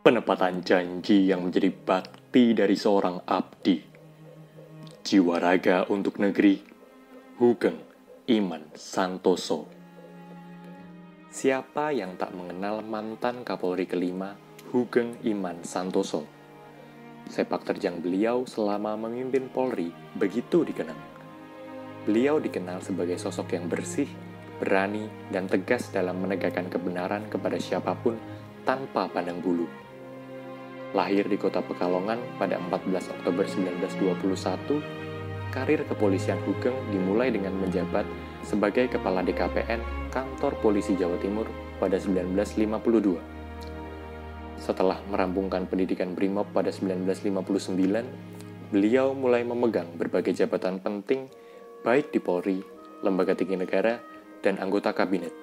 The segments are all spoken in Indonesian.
penepatan janji yang menjadi bakti dari seorang abdi. Jiwa raga untuk negeri, Hugeng Iman Santoso. Siapa yang tak mengenal mantan Kapolri kelima, Hugeng Iman Santoso? Sepak terjang beliau selama memimpin Polri begitu dikenang. Beliau dikenal sebagai sosok yang bersih, berani, dan tegas dalam menegakkan kebenaran kepada siapapun tanpa pandang bulu. Lahir di kota Pekalongan pada 14 Oktober 1921, karir kepolisian Hugeng dimulai dengan menjabat sebagai Kepala DKPN Kantor Polisi Jawa Timur pada 1952. Setelah merampungkan pendidikan Brimob pada 1959, beliau mulai memegang berbagai jabatan penting baik di Polri, Lembaga Tinggi Negara, dan anggota kabinet.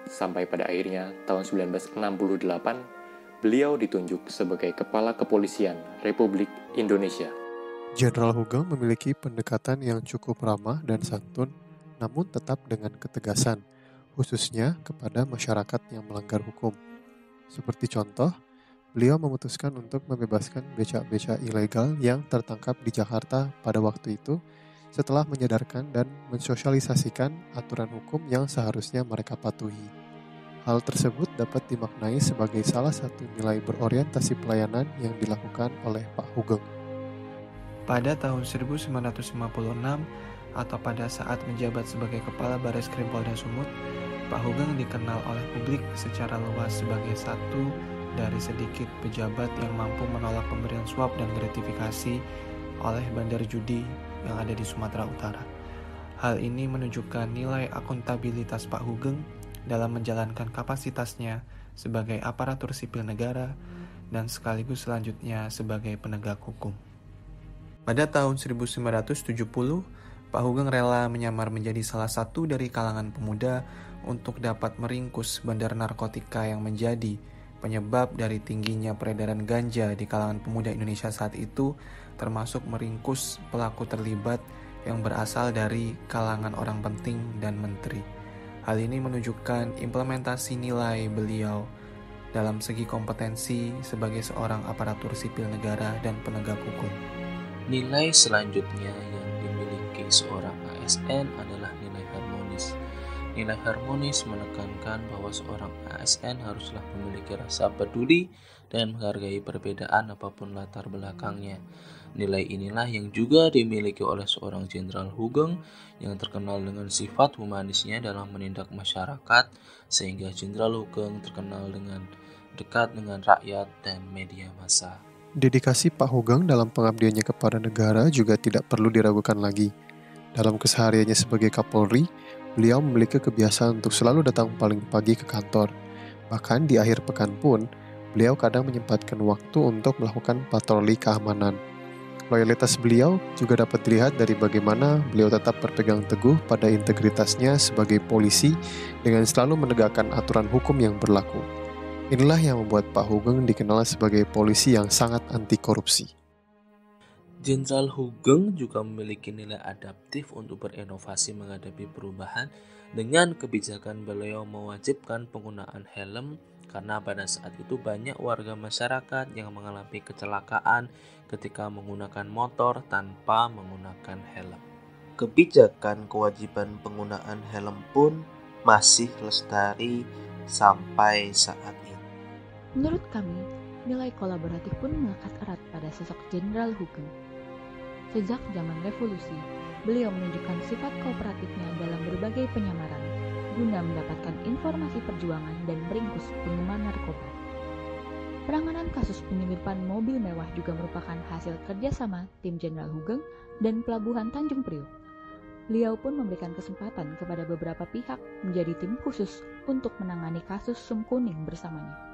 Sampai pada akhirnya tahun 1968, beliau ditunjuk sebagai Kepala Kepolisian Republik Indonesia. Jenderal Hugeng memiliki pendekatan yang cukup ramah dan santun, namun tetap dengan ketegasan, khususnya kepada masyarakat yang melanggar hukum. Seperti contoh, beliau memutuskan untuk membebaskan becak-becak ilegal yang tertangkap di Jakarta pada waktu itu, setelah menyadarkan dan mensosialisasikan aturan hukum yang seharusnya mereka patuhi. Hal tersebut dapat dimaknai sebagai salah satu nilai berorientasi pelayanan yang dilakukan oleh Pak Hugeng. Pada tahun 1956 atau pada saat menjabat sebagai Kepala Bareskrim Polda Sumut, Pak Hugeng dikenal oleh publik secara luas sebagai satu dari sedikit pejabat yang mampu menolak pemberian suap dan gratifikasi oleh bandar judi yang ada di Sumatera Utara. Hal ini menunjukkan nilai akuntabilitas Pak Hugeng dalam menjalankan kapasitasnya sebagai aparatur sipil negara dan sekaligus selanjutnya sebagai penegak hukum. Pada tahun 1970, Pak Hugeng rela menyamar menjadi salah satu dari kalangan pemuda untuk dapat meringkus bandar narkotika yang menjadi penyebab dari tingginya peredaran ganja di kalangan pemuda Indonesia saat itu, termasuk meringkus pelaku terlibat yang berasal dari kalangan orang penting dan menteri. Hal ini menunjukkan implementasi nilai beliau dalam segi kompetensi sebagai seorang aparatur sipil negara dan penegak hukum. Nilai selanjutnya yang dimiliki seorang ASN adalah nilai harmonis. Nilai harmonis menekankan bahwa seorang ASN haruslah memiliki rasa peduli dan menghargai perbedaan apapun latar belakangnya. Nilai inilah yang juga dimiliki oleh seorang Jenderal Hugeng yang terkenal dengan sifat humanisnya dalam menindak masyarakat, sehingga Jenderal Hugeng terkenal dengan dekat dengan rakyat dan media massa. Dedikasi Pak Hugeng dalam pengabdiannya kepada negara juga tidak perlu diragukan lagi. Dalam kesehariannya sebagai Kapolri, beliau memiliki kebiasaan untuk selalu datang paling pagi ke kantor. Bahkan di akhir pekan pun, beliau kadang menyempatkan waktu untuk melakukan patroli keamanan. Loyalitas beliau juga dapat dilihat dari bagaimana beliau tetap berpegang teguh pada integritasnya sebagai polisi dengan selalu menegakkan aturan hukum yang berlaku. Inilah yang membuat Pak Hugeng dikenal sebagai polisi yang sangat anti korupsi. Jenderal Hugeng juga memiliki nilai adaptif untuk berinovasi menghadapi perubahan dengan kebijakan beliau mewajibkan penggunaan helm karena pada saat itu banyak warga masyarakat yang mengalami kecelakaan ketika menggunakan motor tanpa menggunakan helm. Kebijakan kewajiban penggunaan helm pun masih lestari sampai saat ini. Menurut kami, nilai kolaboratif pun melekat erat pada sosok Jenderal Hugeng. Sejak zaman revolusi, beliau menunjukkan sifat kooperatifnya dalam berbagai penyamaran, guna mendapatkan informasi perjuangan dan meringkus penggemar narkoba. Penanganan kasus penyelundupan mobil mewah juga merupakan hasil kerjasama tim Jenderal Hugeng dan Pelabuhan Tanjung Priok. Beliau pun memberikan kesempatan kepada beberapa pihak menjadi tim khusus untuk menangani kasus sum kuning bersamanya.